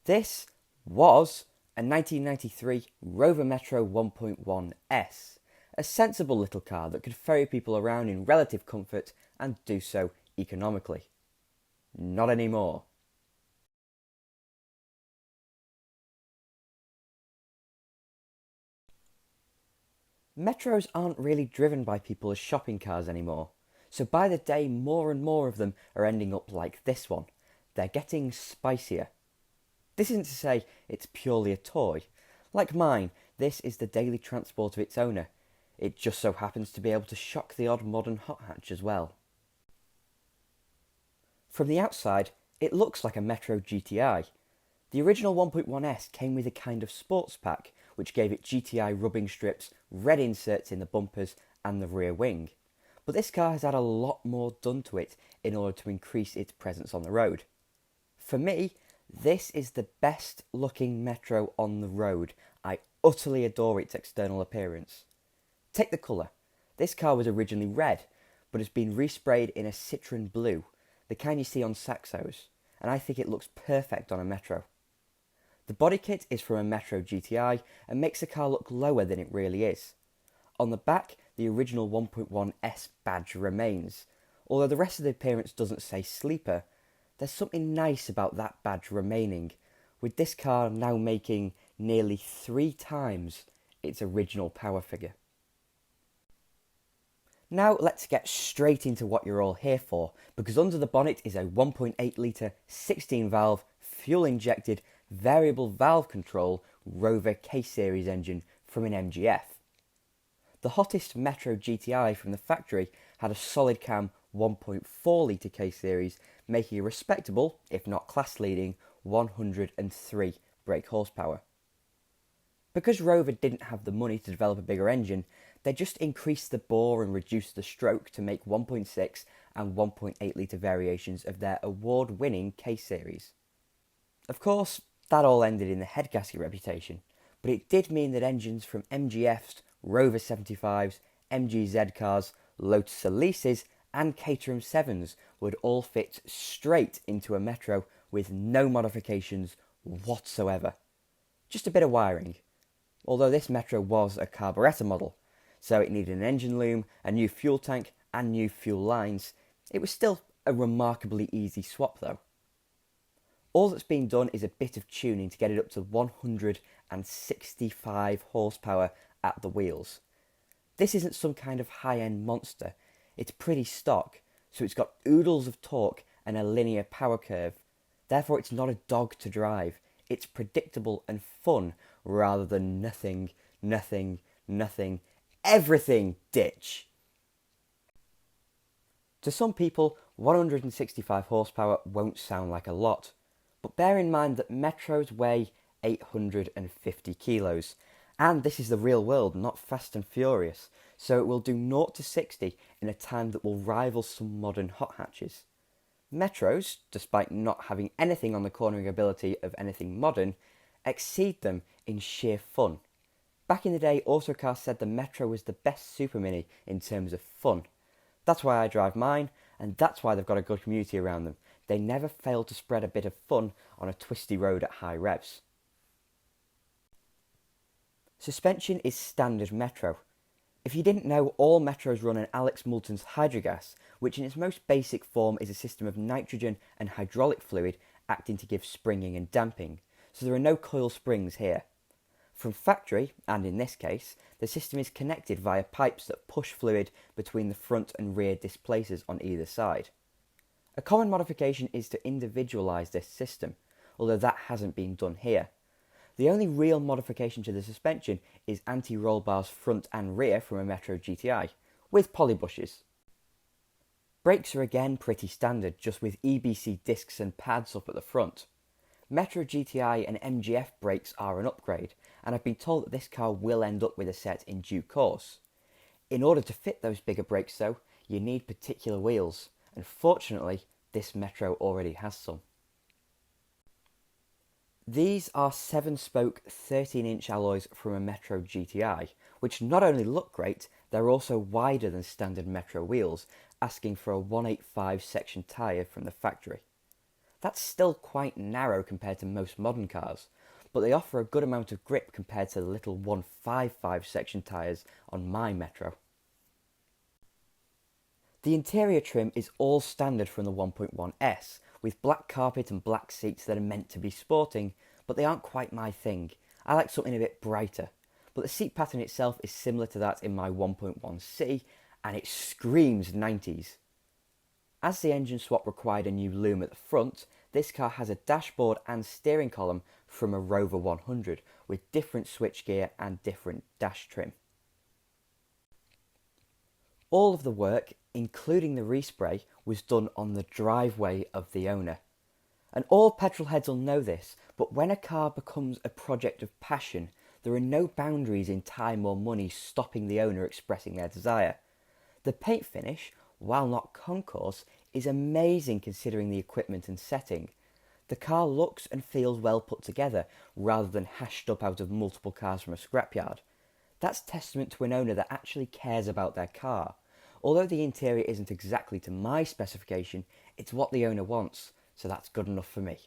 This was a 1993 Rover Metro 1.1S, a sensible little car that could ferry people around in relative comfort and do so economically. Not anymore. Metros aren't really driven by people as shopping cars anymore, so by the day more and more of them are ending up like this one. They're getting spicier. This isn't to say it's purely a toy. Like mine, this is the daily transport of its owner. It just so happens to be able to shock the odd modern hot hatch as well. From the outside, it looks like a Metro GTI. The original 1.1S came with a kind of sports pack, which gave it GTI rubbing strips, red inserts in the bumpers and the rear wing. But this car has had a lot more done to it in order to increase its presence on the road. For me, this is the best looking Metro on the road. I utterly adore its external appearance. Take the colour. This car was originally red, but has been resprayed in a citron blue, the kind you see on Saxos, and I think it looks perfect on a Metro. The body kit is from a Metro GTI and makes the car look lower than it really is. On the back, the original 1.1S badge remains. Although the rest of the appearance doesn't say sleeper, there's something nice about that badge remaining, with this car now making nearly 3 times its original power figure. Now let's get straight into what you're all here for, because under the bonnet is a 1.8 litre 16 valve fuel injected variable valve control Rover K-Series engine from an MGF. The hottest Metro GTI from the factory had a solid cam 1.4 litre K-Series, making a respectable, if not class leading, 103 brake horsepower. Because Rover didn't have the money to develop a bigger engine, they just increased the bore and reduced the stroke to make 1.6 and 1.8 litre variations of their award-winning K-Series. Of course, that all ended in the head gasket reputation, but it did mean that engines from MGF's, Rover 75s, MGZ cars, Lotus Elises and Caterham 7s would all fit straight into a Metro with no modifications whatsoever. Just a bit of wiring. Although this Metro was a carburettor model, so it needed an engine loom, a new fuel tank and new fuel lines, it was still a remarkably easy swap though. All that's been done is a bit of tuning to get it up to 165 horsepower at the wheels. This isn't some kind of high-end monster, it's pretty stock, so it's got oodles of torque and a linear power curve. Therefore it's not a dog to drive, it's predictable and fun rather than nothing, everything ditch. To some people, 165 horsepower won't sound like a lot. But bear in mind that Metros weigh 850 kilos, and this is the real world, not Fast and Furious, so it will do 0 to 60 in a time that will rival some modern hot hatches. Metros, despite not having anything on the cornering ability of anything modern, exceed them in sheer fun. Back in the day, Autocar said the Metro was the best Super Mini in terms of fun. That's why I drive mine, and that's why they've got a good community around them. They never fail to spread a bit of fun on a twisty road at high revs. Suspension is standard Metro. If you didn't know, all Metros run on Alex Moulton's Hydrogas, which in its most basic form is a system of nitrogen and hydraulic fluid acting to give springing and damping, so there are no coil springs here. From factory, and in this case, the system is connected via pipes that push fluid between the front and rear displacers on either side. A common modification is to individualise this system, although that hasn't been done here. The only real modification to the suspension is anti-roll bars front and rear from a Metro GTI, with polybushes. Brakes are again pretty standard, just with EBC discs and pads up at the front. Metro GTI and MGF brakes are an upgrade, and I've been told that this car will end up with a set in due course. In order to fit those bigger brakes though, you need particular wheels, and fortunately, this Metro already has some. These are 7-spoke 13-inch alloys from a Metro GTI, which not only look great, they're also wider than standard Metro wheels, asking for a 185 section tyre from the factory. That's still quite narrow compared to most modern cars, but they offer a good amount of grip compared to the little 155 section tyres on my Metro. The interior trim is all standard from the 1.1S, with black carpet and black seats that are meant to be sporting, but they aren't quite my thing. I like something a bit brighter, but the seat pattern itself is similar to that in my 1.1C, and it screams 90s. As the engine swap required a new loom at the front, this car has a dashboard and steering column from a Rover 100 with different switchgear and different dash trim. All of the work, including the respray, was done on the driveway of the owner. And all petrol heads will know this, but when a car becomes a project of passion, there are no boundaries in time or money stopping the owner expressing their desire. The paint finish, while not concours, is amazing considering the equipment and setting. The car looks and feels well put together, rather than hashed up out of multiple cars from a scrapyard. That's testament to an owner that actually cares about their car. Although the interior isn't exactly to my specification, it's what the owner wants, so that's good enough for me.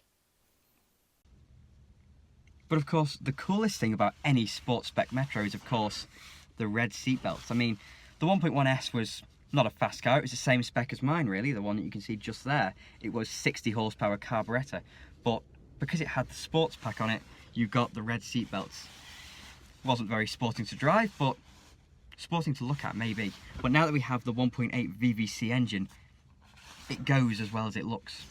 But of course, the coolest thing about any sports spec Metro is of course the red seatbelts. I mean, the 1.1S was not a fast car, it was the same spec as mine really, the one that you can see just there. It was 60 horsepower carburettor, but because it had the sports pack on it, you got the red seatbelts. Wasn't very sporting to drive, but sporting to look at maybe. But now that we have the 1.8 VVC engine, it goes as well as it looks.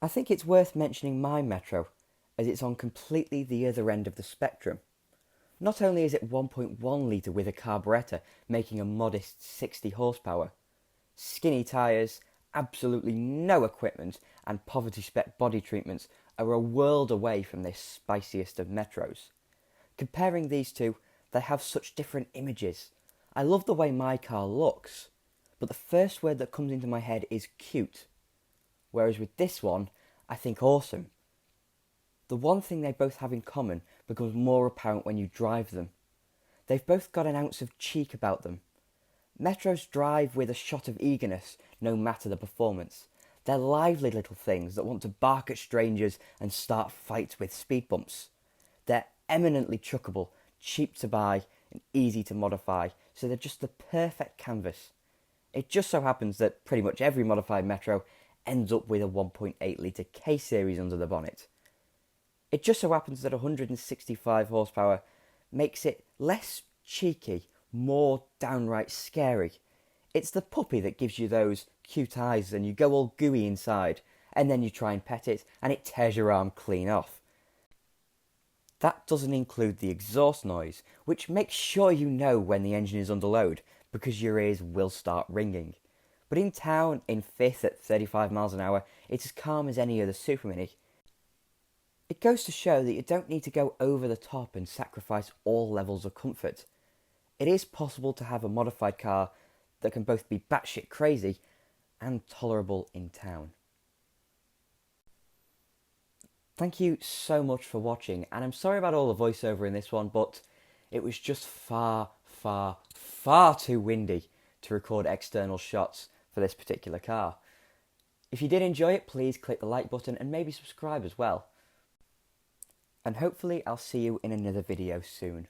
I think it's worth mentioning my Metro, as it's on completely the other end of the spectrum. Not only is it 1.1 litre with a carburettor, making a modest 60 horsepower, skinny tyres, absolutely no equipment, and poverty spec body treatments are a world away from this spiciest of Metros. Comparing these two, they have such different images. I love the way my car looks, but the first word that comes into my head is cute. Whereas with this one, I think awesome. The one thing they both have in common becomes more apparent when you drive them. They've both got an ounce of cheek about them. Metros drive with a shot of eagerness, no matter the performance. They're lively little things that want to bark at strangers and start fights with speed bumps. They're eminently chuckable, cheap to buy, and easy to modify, so they're just the perfect canvas. It just so happens that pretty much every modified Metro ends up with a 1.8 litre K-Series under the bonnet. It just so happens that 165 horsepower makes it less cheeky, more downright scary. It's the puppy that gives you those cute eyes and you go all gooey inside, and then you try and pet it and it tears your arm clean off. That doesn't include the exhaust noise, which makes sure you know when the engine is under load, because your ears will start ringing. But in town, in fifth at 35 miles an hour, it's as calm as any other Super Mini. It goes to show that you don't need to go over the top and sacrifice all levels of comfort. It is possible to have a modified car that can both be batshit crazy and tolerable in town. Thank you so much for watching, and I'm sorry about all the voiceover in this one, but it was just far too windy to record external shots for this particular car. If you did enjoy it, please click the like button and maybe subscribe as well. And hopefully I'll see you in another video soon.